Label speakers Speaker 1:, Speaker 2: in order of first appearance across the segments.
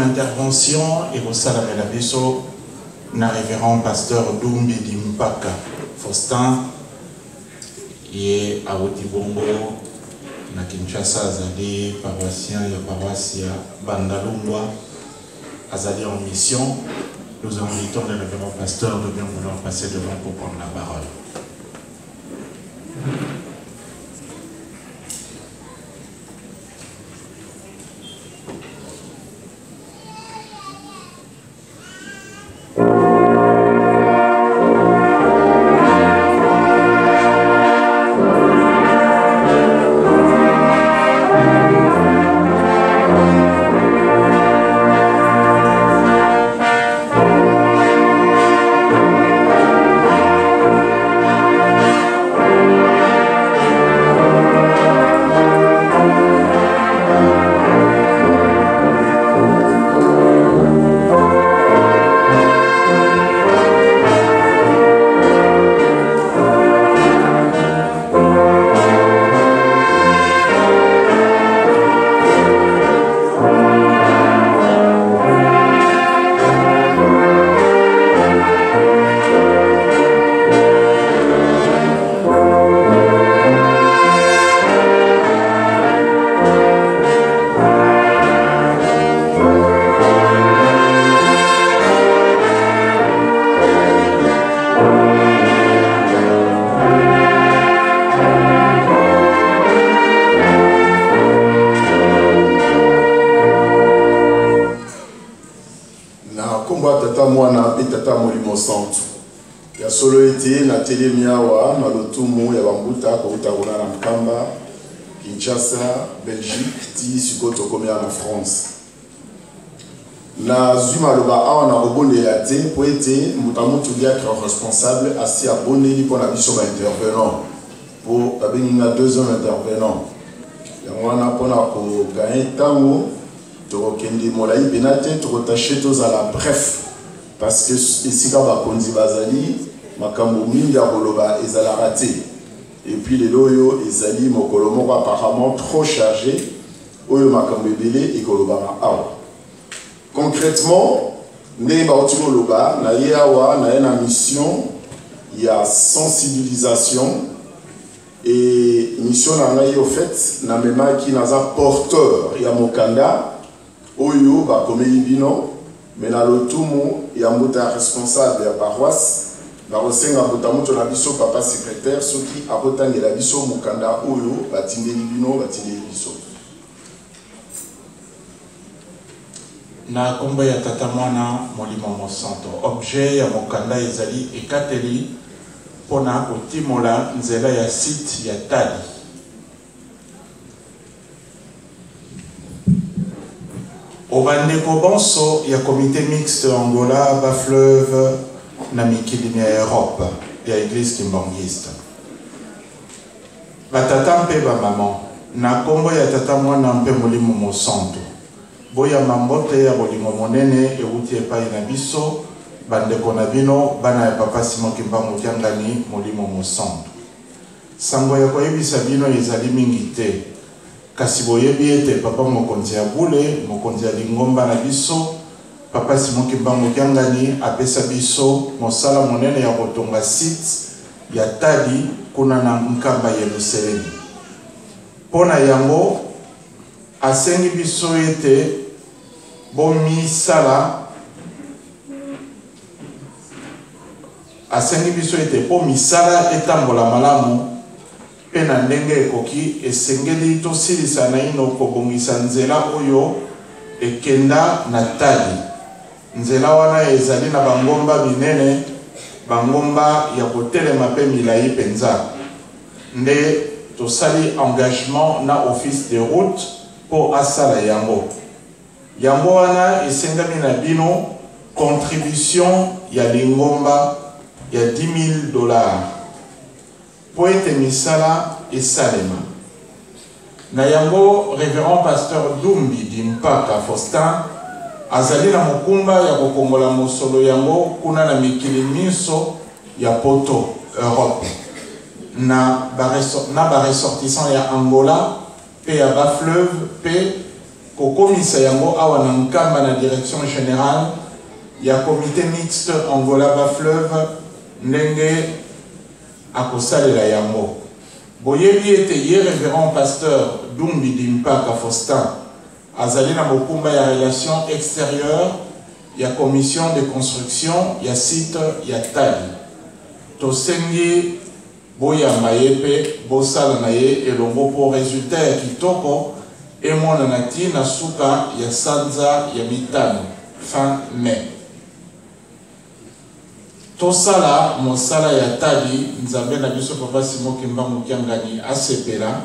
Speaker 1: Intervention et au salamé la biso na révérend pasteur Dumbi Dimpaka Faustin et à Otibongo na Kinshasa azali paroissien ya paroissia Bandalungwa azali en mission. Nous invitons le révérend pasteur de bien vouloir passer devant pour prendre la parole.
Speaker 2: Ya solo ete na tele miawa na lotumu ya bambuta ko utagona na Mkamba Kinshasa Belgique ti sikoto komia na France na zuma loba awa na robonde ya te po ete mutamutu dia qui responsable asi abonné ni pour la biso ba intervenant pour abenga 2 hommes intervenants ya mwana pona ko gagner tango to kende molai benate to tacher tous à la bref. Parce que ici, quand on a bazali, makambo mingi ya koloba ezala raté. Et puis les loyo ezali mokolomo apparemment trop chargé. Oyo makambo ebele et koloba na awa. Concrètement, ne ba otimo loba na yawa na une mission, il y a sensibilisation et mission na ngai au fait na mema ki naza porteur ya mokanda oyo ba komeli bino. Mais na lotumu ya mbuta responsable ya paroisse na rosenga mbuta muto na biso papa secrétaire soki abotanga la biso mukanda oyo batindeli bino batindeli biso
Speaker 1: na kombo ya tata mwana molimo mosanto objet ya mukanda ezali ekateli pona kotimola nzela ya site ya tali. Au bandeko bonso, il y a comité mixte Angola, Bas-Fleuve, Namikili Europe, il y a église kimbangiste. Batata mpe ba maman, na kombo ya tata mwana mpe molimo mosanto. Boya mambote ya bolingo monene euti epai na biso, bandeko na bino, bana ya papa Simon Kimbangu Tiangani, molimo mosanto. Sango ya koyebisa bino ezali mingi te. Kasi boyebi ete papa mokonzi ya bule mokonzi ya lingomba na biso papa Simon Kimbangu Tiangani apesa biso mosala monene ya kotonga site ya tali kuna na Mkamba Yerusalemi. Pona yango asengi biso ete po misala etambola malamu pena ndenge ekoki esengeli tosilisa na ino kobongisa nzela oyo ekenda na tali. Nzela wana ezali na bangomba binene, bangomba ya kotelema pe milai penza. Nde tosali engagement na office de route po asala yango. Yango wana esengami na bino contribution ya lingomba ya $10,000. Poète misala et salema. Na yango révérend pasteur Dumbi Dimpaka Faustin azali na mokumba ya kokongola mosolo yango kuna na mikili miso ya poto Europe. Na ba ressortissant ya Angola pe ya Bas-Fleuve pe kokomisa yango awa na nkamba na direction générale ya comité mixte Angola-Bas-Fleuve ndenge akosalela yango. Boyebi ete ye révérend pasteur Dumbi Dimpaka Faustin azali na mokumba ya relation extérieure ya commission de construction ya site ya Tali. Tosengi boyamba ye pe bosala na ye elongo po résultat ya kitoko emonana ti na suka ya sanza ya mitano fin mai. Tosala mosala ya Tali nzambe na biso papa Simon Kimbangu Kiangani asepela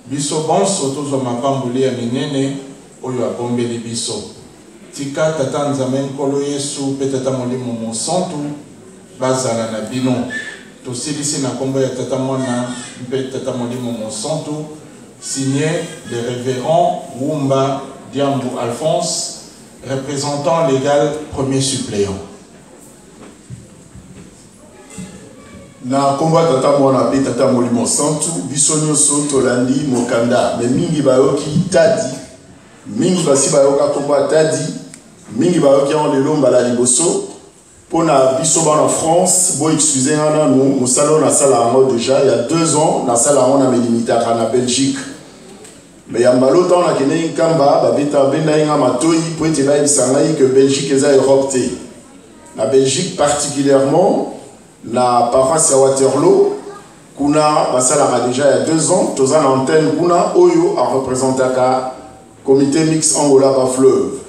Speaker 1: biso bonso tozwa mapamboli ya minene oyo abombeli biso. Tika tata nzambe nkolo Yesu pe tata molimo mosantu bazala na bino. Tosilisi na kombo ya tata mwana pe tata molimo mosantu signé le révérend Wumba Diambu Alphonse, représentant légal premier suppléant.
Speaker 2: Na komba tata mwana pe tata molimo santu biso nyonso tolandi mokanda me mingi bayoki Tadi mingi basi bayoka komba Tadi mingi bayoki en lelo mbala liboso pona biso bana France bo excusez ngana nous musalo na sala yango déjà il y a 2 ans na sala yango na milimitaka na Belgique mais ya mbalo temps na kene nkamba babeta benda nga matoi po ete ba ibisangai que Belgique eza Europe te na Belgique particulièrement la paroisse à Waterloo, kuna basalaka déjà il y a 2 ans, toza na antenne kuna oyo a représenté ka comité mix Angola-Bas-Fleuve.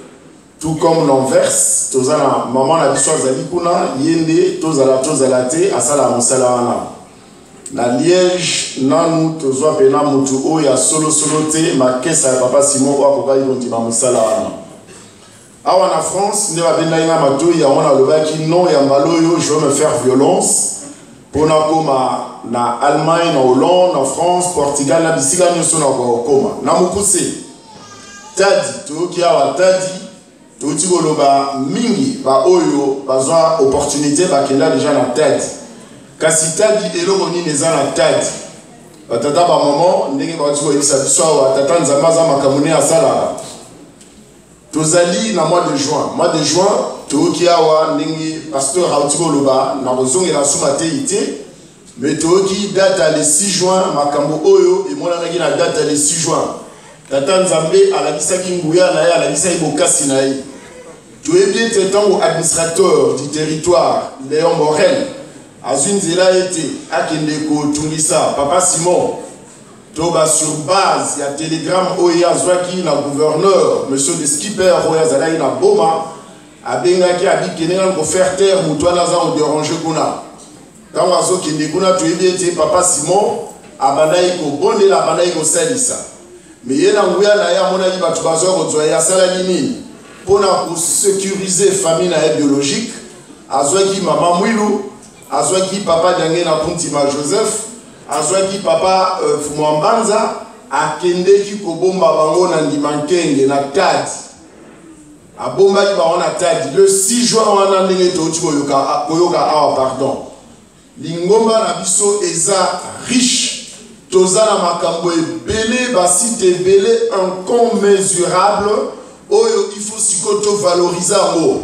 Speaker 2: Tout comme l'Anvers, toza na maman na biso azali kuna yende tozala te asala mosala wana. Na Liège nanu tozwa pena mutu oyo solo te makesa ya papa Simon akoka yondima mosala wana. Awa na France, ne va bien na matoi ya wana lobaki non ya mbaloyo je veux me faire violence pona koma na Allemagne, na Hollande, na France, Portugal na bisika nyonso na koma. Na mukuse Tadi to ki awa Tadi to ti koloba mingi ba oyo bazwa opportunité ba kenda déjà na Tadi. Kasi Tadi eloko ni neza na Tadi. Batata ba maman ndenge ba ti ko yisa biso awa tata nzamba za makamune asala. Tozali na mois de juin. Mois de juin, toki awa ndingi pasteur Hautiko Loba na bozongi la sumate ite. Mais toki date le 6 juin makambo oyo et mona ngi na date le 6 juin. Tata Nzambe alakisaki nguya na ye alakisa ibokasi na ye. Toyebi te tango administrateur du territoire Léon Morel azunzela ete akende ko tungisa papa Simon toba sur base ya télégramme oya zwaki na gouverneur monsieur de skipper oya zalai na boma abengaki abikenenga ko faire taire mutwana za o déranger kuna tango azo kende kuna toyebi ete papa Simon abandai ko bondela abandai ko salisa mais yena nguya na ya mona li batu bazwa ko zwa ya sala nini pona ko sécuriser famille na biologique azwaki mama Mwilu azwaki papa Dange na Puntima Joseph azwaki papa Fumwambanza akendeki kobomba bango na ndimankenge na Tadi abombaki bango na Tadi le 6 juin wana ndenge toti koyoka awa pardon lingomba na biso eza riche toza na makambo ebele basite ebele incommensurable oyo il faut sikoto valoriser yango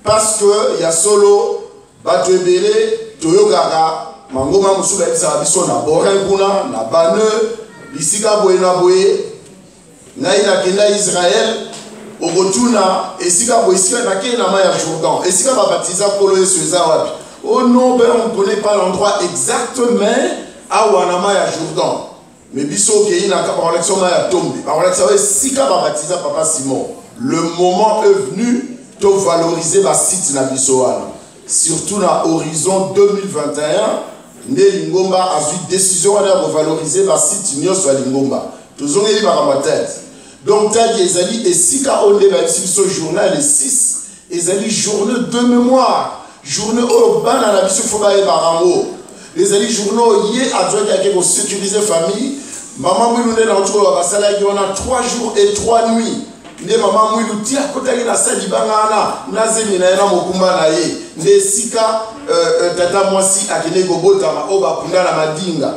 Speaker 2: parce que ya solo bato ebele toyokaka mangoma musuba ebisa biso na borin kuna na bane bisika boye na boye ngai na kenda Israël okotuna esika boye esika na kenda na ya Jourdain esika ba baptiza kolo Yesu eza wapi oh non ben on connaît pas l'endroit exact mais awa na ya Jourdain mais biso ke ina ka ba collection ya tombe ba collection esika ba baptiza papa Simon le moment est venu de valoriser ba site na biso wana surtout na horizon 2021 ne Lingomba a eu décision de valoriser la site nyonso ya Lingomba tozongeli ba tête donc Tadi ezali esika on est ce journal le 6 ezali journée de mémoire journée au bana na biso foba e barango ezali journaux yé adjoint yake ko sécuriser famille maman Mwilu ne na otko basala ki wana 3 jours et 3 nuits ne maman Mwilu tia kotaki na sali bangana na zemi na mokumba na ye ne sika tata mwasi akene gobota ma oba kunda na madinga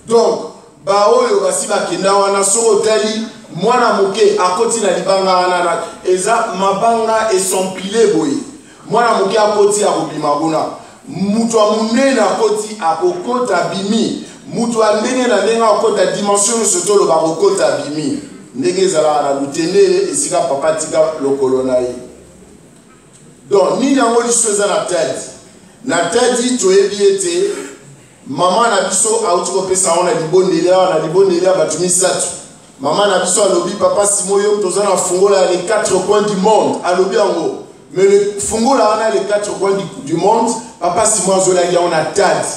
Speaker 2: donc ba oyo basi bakenda wana soko tali Mwana moke akoti na libanga wana eza mabanga esompile boye. Mwana moke akoti akobima kuna. Mutu amunene akoti akokota bimi. Mutu andenge na ndenge akota dimension sotolo bakokota bimi. Ndenge ezala na lutendele esika papa tika lokolo na ye. Donc ni yango liso eza na tadi. Na tadi toyebi ete mama na biso auti kopesa ona libonela batu misatu. Maman na biso alobi papa Simoyo toza na fungola les 4 coins du monde alobi yango. Mais le fungola on a les 4 coins du monde papa Simoyo zola ya on a tadi.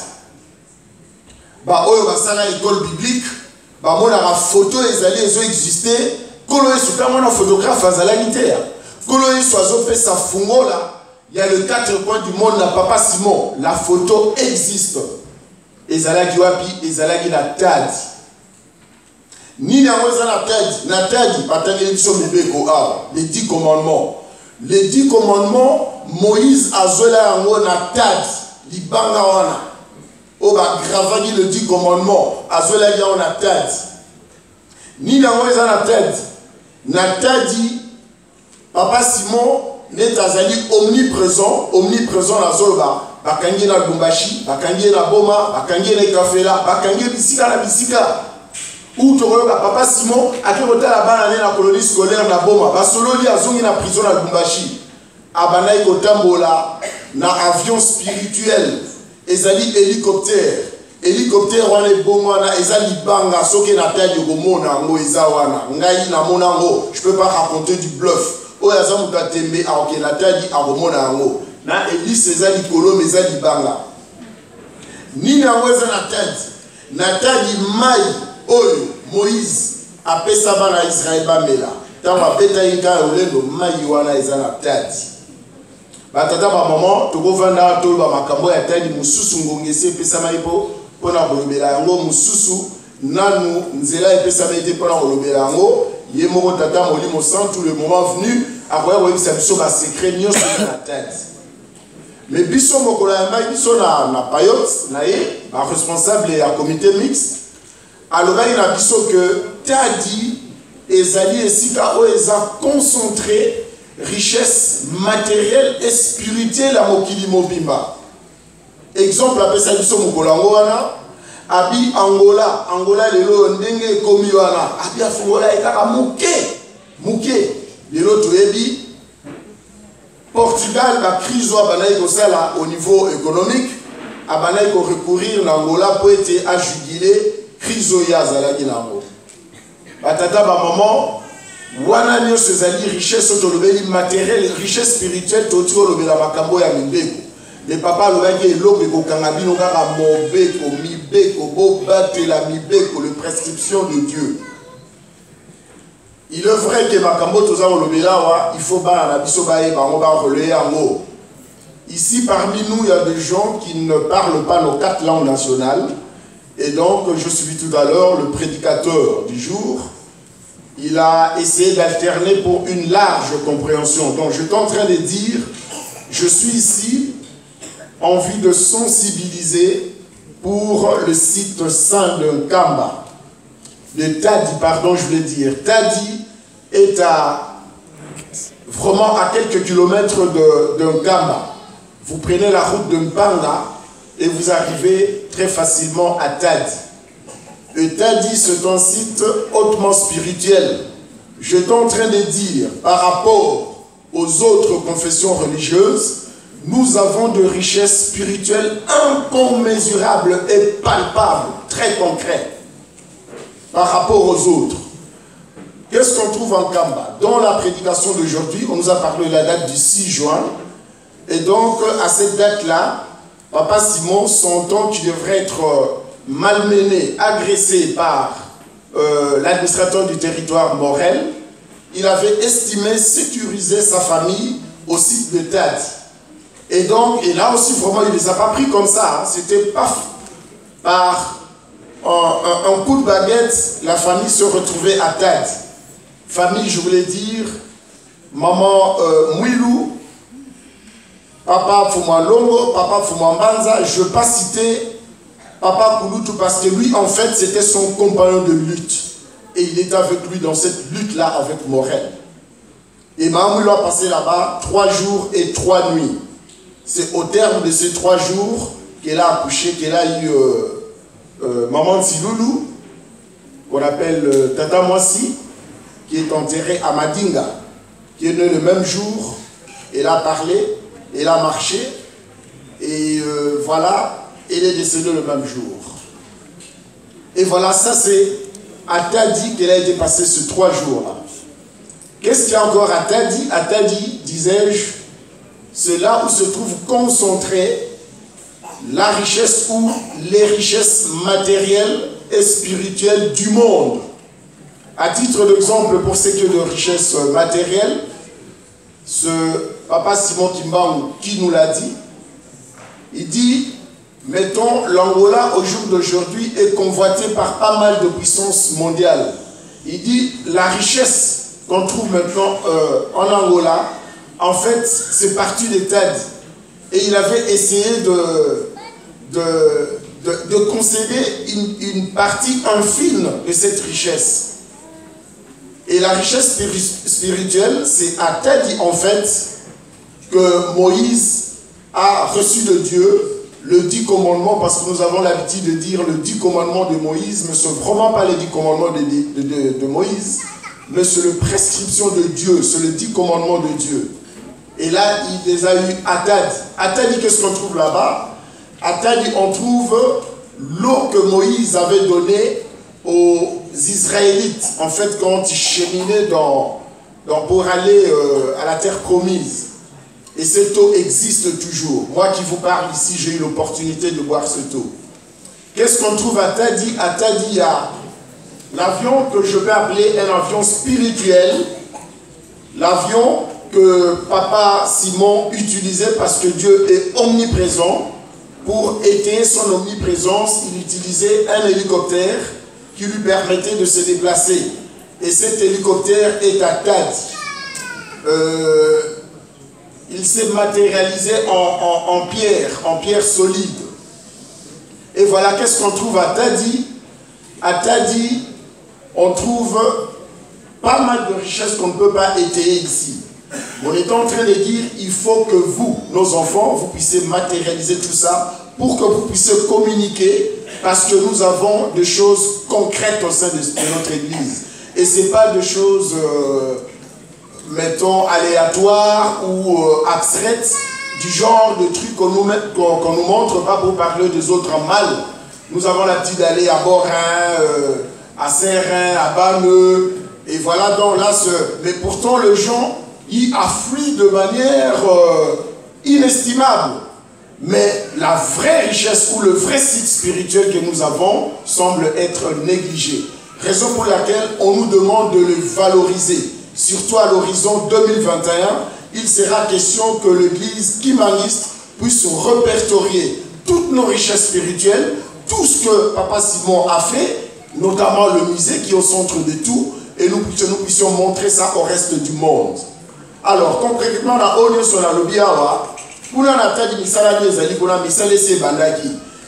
Speaker 2: Ba oyo basala école biblique ba mona la photo ezali ezo exister kolo esuka mona photographe azala giter. Kolo eso azopesa fungola il y a les 4 coins du monde na papa Simon la photo existe. Ezala ki wapi ezala ki na tadi. Ni na tadi patangeli biso mibeko les 10 commandements. Les 10 commandements Moïse azola yango na tadi libanga wana. O ba gravaki le 10 commandements azola yango na tadi. Ni na tadi. Na tadi papa Simon net azali omniprésent na zolba. Bakangi na Lubumbashi, bakangi na Boma, bakangi na Kafela, bakangi bisika na bisika. Ou toroyoka papa Simon akekota la bana na colonie scolaire na Boma, basololi azongi na prison na Lubumbashi. Abana ikotambola na avion spirituel, ezali hélicoptère wana ebongo na ezali banga soki na tadi komona ngo eza wana. Ngai na mona ngo, je peux pas raconter du bluff. Oya za mukatembe aoke na tadi akomona ngo. Na Elise ezali kolo mezali banga. Nini yango eza na tadi mai oyo Moïse apesa bana Israël bamela. Tamba beta inka olendo mai wana eza na tadi. Batata ba maman tokovanda to ba makambo ya tadi mususu ngongese pesa mai po pona kolobela yango mususu nanu nzela epesa mai te pona kolobela yango ye moko tata molimo sans tout le moment venu akoya koyebisa biso ba secret nyonso na tadi. Mais biso mokolo ya mai biso na payot na ye ba responsable ya comité mixte alobaki na biso que tadi ezali esika o eza concentré richesse matérielle et spirituelle à mokili mobimba. Exemple apesa biso mokolo yango wana abi Angola lelo ndenge ekomi wana abi afungola ekaka muke lelo toyebi Portugal la crise au niveau économique a recourir à Angola pour être à juguler crise yazalaki nango. Batata ba maman wana nyo sezali richesse otolobeli matérielle richesse spirituelle totiko lobela makambo ya mibeko. Le papa lobaki eloko ko kangabino kaka mobeko mibeko bo batela mibeko le prescription de Dieu. Il est vrai que makambo toza olobela il faut ba na biso ba relayer yango. Ici parmi nous il y a des gens qui ne parlent pas nos 4 langues nationales et donc je suis tout à l'heure le prédicateur du jour. Il a essayé d'alterner pour une large compréhension. Donc je suis en train de dire je suis ici en vue de sensibiliser pour le site saint de Nkamba. Le Tadi, pardon, je voulais dire. Tadi est vraiment à quelques kilomètres de Nkamba. Vous prenez la route de Mpanga et vous arrivez très facilement à Tadi. Et Tadi, c'est un site hautement spirituel. Je suis en train de dire, par rapport aux autres confessions religieuses, nous avons de richesses spirituelles incommensurables et palpables, très concrètes. Par rapport aux autres. Qu'est-ce qu'on trouve en Kamba? Dans la prédication d'aujourd'hui, on nous a parlé de la date du 6 juin. Et donc, à cette date-là, Papa Simon s'entend qu'il devrait être malmené, agressé par l'administrateur du territoire Morel. Il avait estimé sécuriser sa famille au site de Tadi. Et donc, et là aussi, vraiment, il ne les a pas pris comme ça. Hein. C'était pas par un coup de baguette, la famille se retrouvait à Tadi. Famille, je voulais dire, maman Mouilou, papa Foumalongo, papa Foumambanza, je ne veux pas citer papa Kouloutou parce que lui, en fait, c'était son compagnon de lutte. et il est avec lui dans cette lutte-là avec Morel. Et Mahamoud a passé là-bas 3 jours et 3 nuits. C'est au terme de ces 3 jours qu'elle a accouché, qu'elle a eu Maman Siloulou, qu'on appelle Tata Mwasi, qui est enterrée à Madinga, qui est née le même jour. Elle a parlé, elle a marché, et voilà, elle est décédée le même jour. Et voilà, ça c'est à Tadi qu'elle a été passée ces 3 jours-là. Qu'est-ce qu'il y a encore à Tadi? À Tadi, disais-je, c'est là où se trouve concentrée la richesse ou les richesses matérielles et spirituelles du monde. À titre d'exemple, pour ce qui est de richesses matérielles, ce papa Simon Kimbangu qui nous l'a dit, il dit, mettons, l'Angola au jour d'aujourd'hui est convoité par pas mal de puissances mondiales. Il dit, la richesse qu'on trouve maintenant en Angola, en fait, c'est parti des Tadi. Et il avait essayé de concéder une partie infime de cette richesse. Et la richesse spirituelle, c'est à Tadi, en fait, que Moïse a reçu de Dieu le 10 commandements, parce que nous avons l'habitude de dire le 10 commandements de Moïse, mais ce ne sont vraiment pas les 10 commandements de Moïse, mais c'est la prescription de Dieu, c'est le 10 commandements de Dieu. Et là, il les a eu à Tadi. À Tadi, qu'est-ce qu'on trouve là-bas? À Tadi, on trouve l'eau que Moïse avait donnée aux Israélites, en fait, quand ils cheminaient pour aller à la terre promise. Et cette eau existe toujours. Moi qui vous parle ici, j'ai eu l'opportunité de boire cette eau. Qu'est-ce qu'on trouve à Tadi? À Tadi, il y a l'avion que je vais appeler un avion spirituel. L'avion que Papa Simon utilisait parce que Dieu est omniprésent. Pour étayer son omniprésence, il utilisait un hélicoptère qui lui permettait de se déplacer. Et cet hélicoptère est à Tadi. Il s'est matérialisé en pierre solide. Et voilà, qu'est-ce qu'on trouve à Tadi? À Tadi, on trouve pas mal de richesses qu'on ne peut pas étayer ici. On est en train de dire, il faut que vous, nos enfants, vous puissiez matérialiser tout ça pour que vous puissiez communiquer, parce que nous avons des choses concrètes au sein de notre Église. Et ce n'est pas des choses... mettons, aléatoires ou abstraites, du genre de trucs qu'on nous montre pas pour parler des autres mal. Nous avons l'habitude d'aller à Borin, à Saint-Rein, à Banneux, et voilà, donc là, mais pourtant les gens y affluent de manière inestimable. Mais la vraie richesse ou le vrai site spirituel que nous avons semble être négligé. Raison pour laquelle on nous demande de le valoriser. Surtout à l'horizon 2021, il sera question que l'Église kimangiste puisse répertorier toutes nos richesses spirituelles, tout ce que Papa Simon a fait, notamment le musée qui est au centre de tout, et nous puissions montrer ça au reste du monde. Alors, concrètement,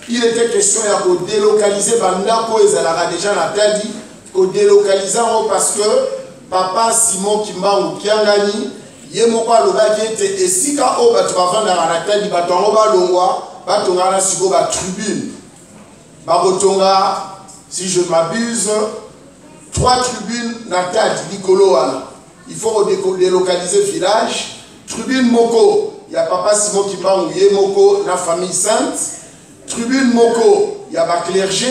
Speaker 2: il était question de délocaliser Bandako et Zalara déjà na Tadi, de délocaliser parce que Papa Simon Kimbangu Kiangani, Yemoko Alobaki était Esika O Batuvavanda na Tadi, Batonga Longwa, Batonga na Sigo Batribune. Barotonga, si je ne m'abuse, 3 tribunes na Tadi, Nikoloana. Il faut délocaliser le village. Tribune Moko, il y a Papa Simon Kimbangu, Yemoko, la famille sainte. Tribune Moko, il y a ma clergé.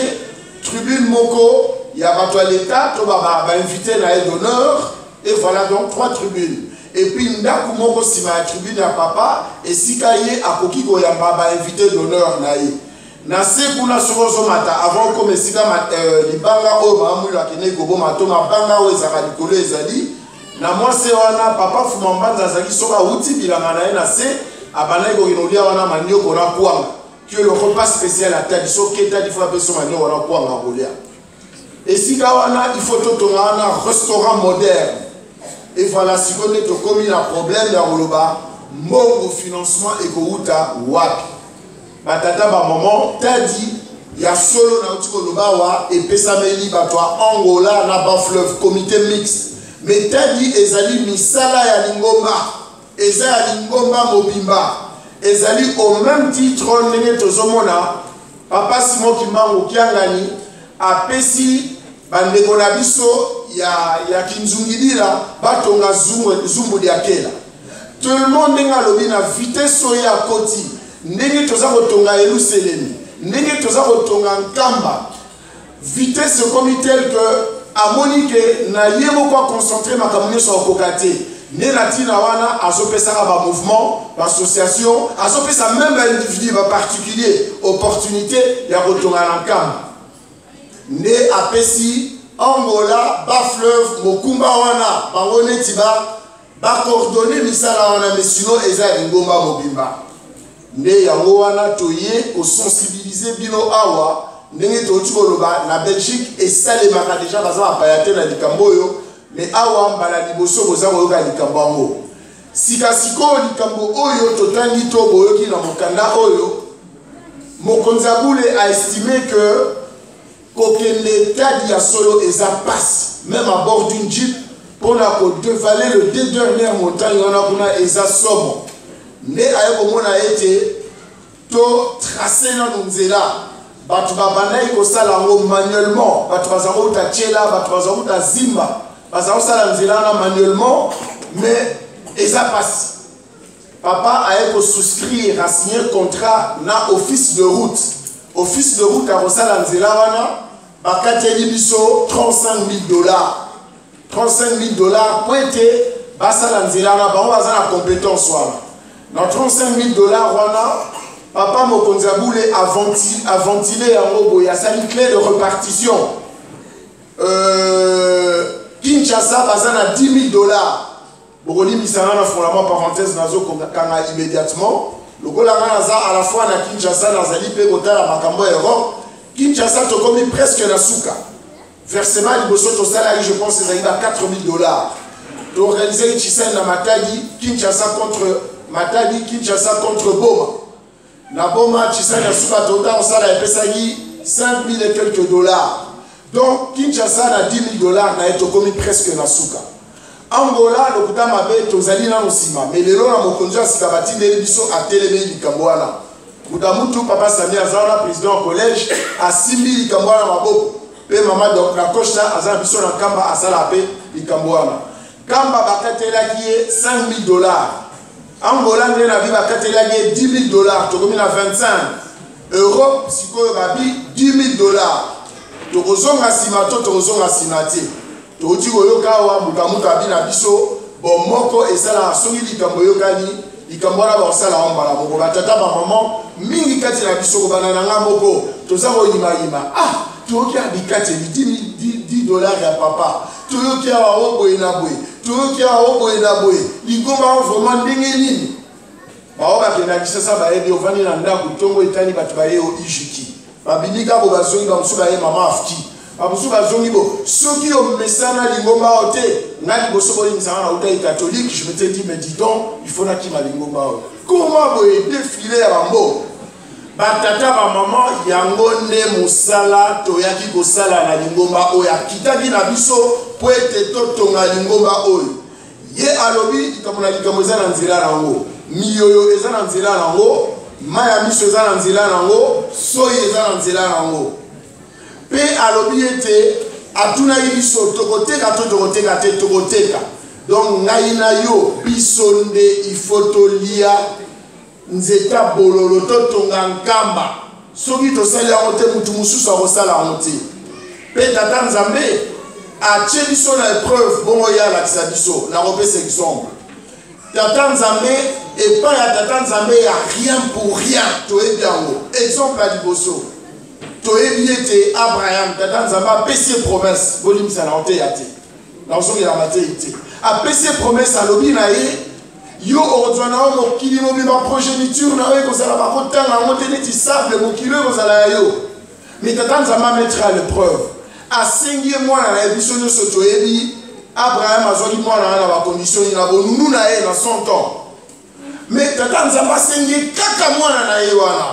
Speaker 2: Tribune Moko, il y a ma l'État, tu vas inviter l'aide d'honneur. Et voilà donc 3 tribunes. Et puis, Ndaku Moko, si ma tribune à papa, et si Kaye, à Kokiko, il y a ma invité d'honneur. Nase kuna sorozo mata avant comme sika libanga o maamula kene gobo matoma banga o ezaka likolo ezali na mwase wana papa fumambanza zaki soka uti bilanga na nase abana ko inolia wana manio ko na kwanga que le repas spécial à Tadi so keta di fois beso manio wana kwanga kolia et sika wana il faut totonga wana restaurant moderne et voilà si on est commis un problème ya roloba mon financement et ko uta wapi batata ba maman Tadi ya solo na utiko lobawa et pesameli batwa Angola na ba fleuve comité mixte mais tadi ezali misala ya lingomba eza ya lingomba mobimba ezali au même titre ndenge tozomona papa Simon Kimbangu Kiangani apesi bandeko na biso ya kinzungidira batonga zumbu dia kela tout le monde nga lobi na vitesse ya koti ndenge toza kotonga Yerusalem ndenge toza kotonga Nkamba vitesse comme tel que amonike na yebo kwa concentrer makamune sur kokate ne latina wana azopesa ba mouvement ba association azopesa même ba individu ba particulier opportunité ya kotonga Nkamba ne apesi Angola ba fleuve mokumba wana bango neti ba coordonner misala wana mais sinon eza ngomba mobimba ne yango wana toye o sensibiliser bino awa ndenge totiko loba na Belgique et ça les maka déjà baza bayate na likambo yo mais awa mbala liboso boza koyoka likambo ngo sikasiko likambo oyo totangi to boyoki na mokanda oyo Mokonzabule a estimé que l'État d'y a solo et ça passe même à bord d'une jeep pour dévaler le deux dernières montagnes on a et ça somme ne ayo komona été to tracé na nzela batu babana iko sala ngo manuellement batu bazako ta tchela batu bazako ta zimba bazako sala nzela na manuellement mais et ça passe papa a été souscrire à signer contrat na office de route a rosala nzela wana bakateli biso $35,000 $35,000 pointé basala nzela na bango baza na compétence wana na $35,000 wana papa Mokonzabule a ventilé yango boya sali clé de répartition Kinshasa baza na $10,000 bokoli misana na fondament parenthèse nazo kanga immédiatement lokola naza à la fois na Kinshasa nazali pe kotala makambo ya Europe Kinshasa tokomi presque na suka versement liboso tosala je pense ezali ba $4,000 to organiser Chisel na Matadi Kinshasa contre Matadi Kinshasa contre Boma na Boma Chisel na suka tota osala epesaki $5,000 et quelques dollars donc Kinshasa na $10,000 na etokomi presque na suka Angola lokuta mabe tozali na nosima mais lelo na mokonzo asika batindeli biso atelemi likambo wana mutu papa Samia azana président au collège asimbi likambo wana maboko pe mama donc na costa azana biso na Kamba asala pe likambo wana Kamba bakatelaki ye $5,000 Angola ndena na bi bakatelaki ye $10,000 tokomi na 25 Europe sikoyo babi $10,000 tokozonga sima to tokozonga sima te toti koyoka wa mukamuka bina biso bomoko esala songi likambo yokani likambo na basala ombala moko batata ba maman mingi kati na biso ko banana ngamboko toza ko yima toki abikate $10,000 ya papa toyoki awa oboye na boye toyoki awa oboye na boye ligomba vraiment ndenge nini bao bakenda kisasa bayebi ovani na ndako tongo etani batu baye o ijiki babindika bo bazongi ba musuba ye mama afki abusu bazongi bo soki o mesana lingomba ote ngali boso boli misana na uta catholique je m'étais dit mais dis donc il faut na ki malingomba o comment boye défiler ya bambo batata ba maman yango nde musala toyaki kosala na lingomba oyo akitaki na biso po ete totonga lingomba oyo ye alobi ikamona likambo eza na nzela nango miyoyo eza na nzela nango maya miso eza na nzela nango soyi eza na nzela nango pe alobi ete atunaki biso tokoteka to tokoteka te tokoteka donc ngai na yo biso nde ifotolia nzeta bololo totonga Nkamba soki tosali yango te mutu mosusu akosala yango te pe tata Nzambe atie biso na épreuve bongo ye alakisa biso na kopesa exemple tata Nzambe epai ya tata Nzambe ya rien pour rien toyebi yango exemple ya liboso toyebi ete Abraham tata Nzambe apesi promesse bolimisa na ote ya te na ozongela matei te apesi promesse alobi na ye yo okozwana o mokili mobima progéniture na yo ekozala bakotanga yango te neti sable mokili oyo ekozala ya yo mais tata Nzambe mettre à l'épreuve asengi ye mwana na ye biso nyonso toyebi Abraham azwaki mwana na bacondition na bonunu na ye na 100 ans mais tata Nzambe asengi kaka mwana na ye wana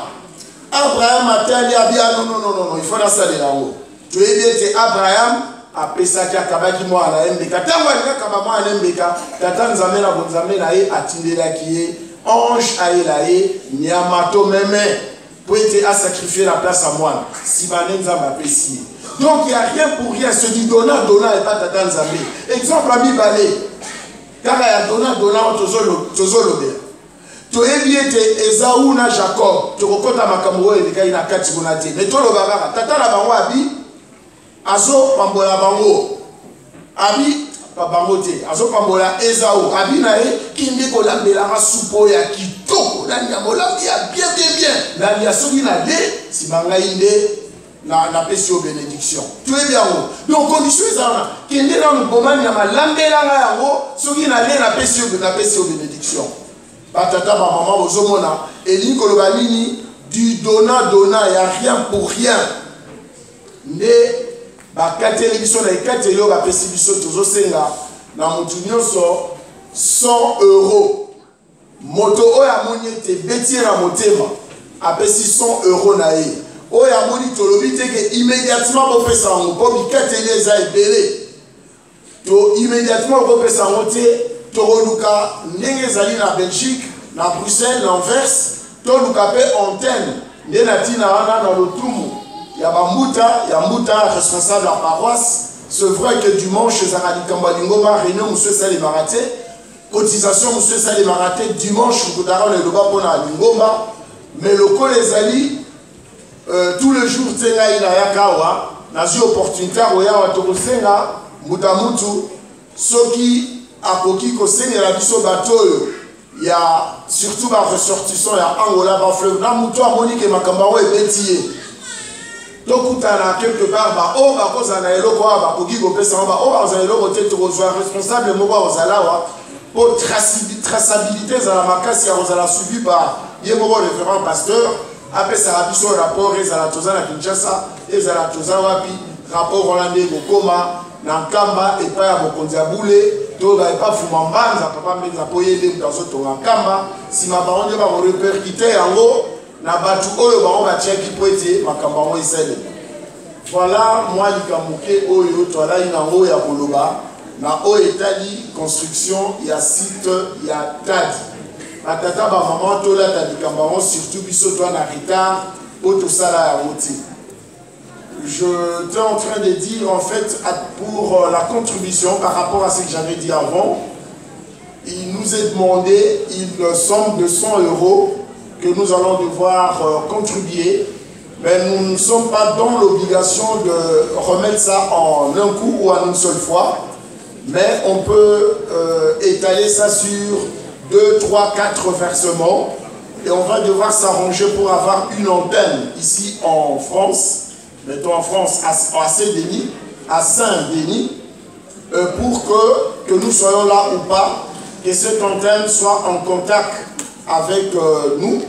Speaker 2: Abraham a tali abia non, il faut la saler là-haut. Tu es bien, c'est Abraham a pesaki akabaki moi na mbeka. Tango alika kabama na mbeka, tata nzambe na bonzambe na ye atindela kiye, ange aela ye, nyamato meme, pour être à sacrifier la place à moi. Si banen nzambe apesi. Donc il n'y a rien pour rien, se dit donna et pas tata nzambe. Exemple à Bibalé. Quand il y a donna tozolo be. Tu es bien Esaú na Jacob, tu recota makambo et les gars kati bonate. Mais toi le baba, tata la bango abi azo pambola bango. Abi pa bango te, azo pambola Esaú. Abi na e kindi ko lambela ka supo ya kitoko, na nyamola ya bien. Na ya soki na le si manga inde na pesio bénédiction. Tu es bien haut. Donc condition ça kindi na mboma na malambela nga yango soki na le na pesio bénédiction. Batata ma maman bozomona Eli kolobalini du donna il y a rien pour rien. Ne bakateli biso na ekateli yo bapesi biso tozosenga na mutu nyonso 100 €. Moto oya moni te betie na motema apesi 100 € na ye. Oya moni tolobi te ke immédiatement bopesa ngo po bikateli eza ebele. To immédiatement bopesa ngo te Toluka ndenge zali na Belgique, na Bruxelles, l'Anvers, Toluka pe antenne, nde na tina wana na lotumu, ya Mbuta responsable à paroisse, c'est vrai que dimanche, Zaradi Kambalingoma, réunion monsieur Salé Maraté, cotisation monsieur Salé Maraté, dimanche, Koutara le Loba Pona Lingoma, mais le col les ali, tous les jours, Tenga ila yakawa, nazi opportunité, Roya Watokosenga, Mutamutu, Soki, akoki kosenga la biso bateau il y a surtout ba ressortissant ya Angola ba fleuve na muto amoni ke makamba o ebetiye to kutana quelque part ba o ba koza na eloko ba koki ko pesa ba o ba za eloko te to kozwa responsable moko ozalawa pour traçabilité za la makasi ya ozala suivi par yemoko référent pasteur apesa la biso rapport ezala toza na Kinshasa ezala toza wapi rapport hollandais kokoma na kamba et pas à mokonzi abule to ba pas fuma mbanza papa mbenza poyele mutazo to kamba si ma baronde ba répercuter yango na batu oyo ba ba tiaki poete makamba ngo isele. Voilà moi likamuke oyo to ala inango ya koloba na o etali construction ya site ya Tadi atata ba maman to la Tadi kamba surtout biso to na retard auto sala ya roti. Je suis en train de dire, en fait, pour la contribution par rapport à ce que j'avais dit avant, il nous est demandé une somme de 100 € que nous allons devoir contribuer, mais nous ne sommes pas dans l'obligation de remettre ça en un coup ou en une seule fois, mais on peut étaler ça sur 2, 3, 4 versements, et on va devoir s'arranger pour avoir une antenne ici en France, mettons en France, à Saint-Denis, pour que nous soyons là ou pas, que cette antenne soit en contact avec nous,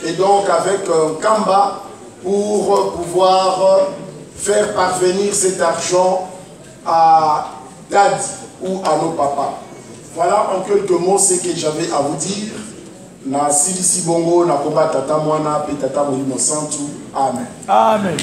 Speaker 2: et donc avec Kamba, pour pouvoir faire parvenir cet argent à Dad ou à nos papas. Voilà en quelques mots ce que j'avais à vous dire. Na silisi bongo, na komba tata mwana, pe tata molimo santu. Amen.
Speaker 3: Amen.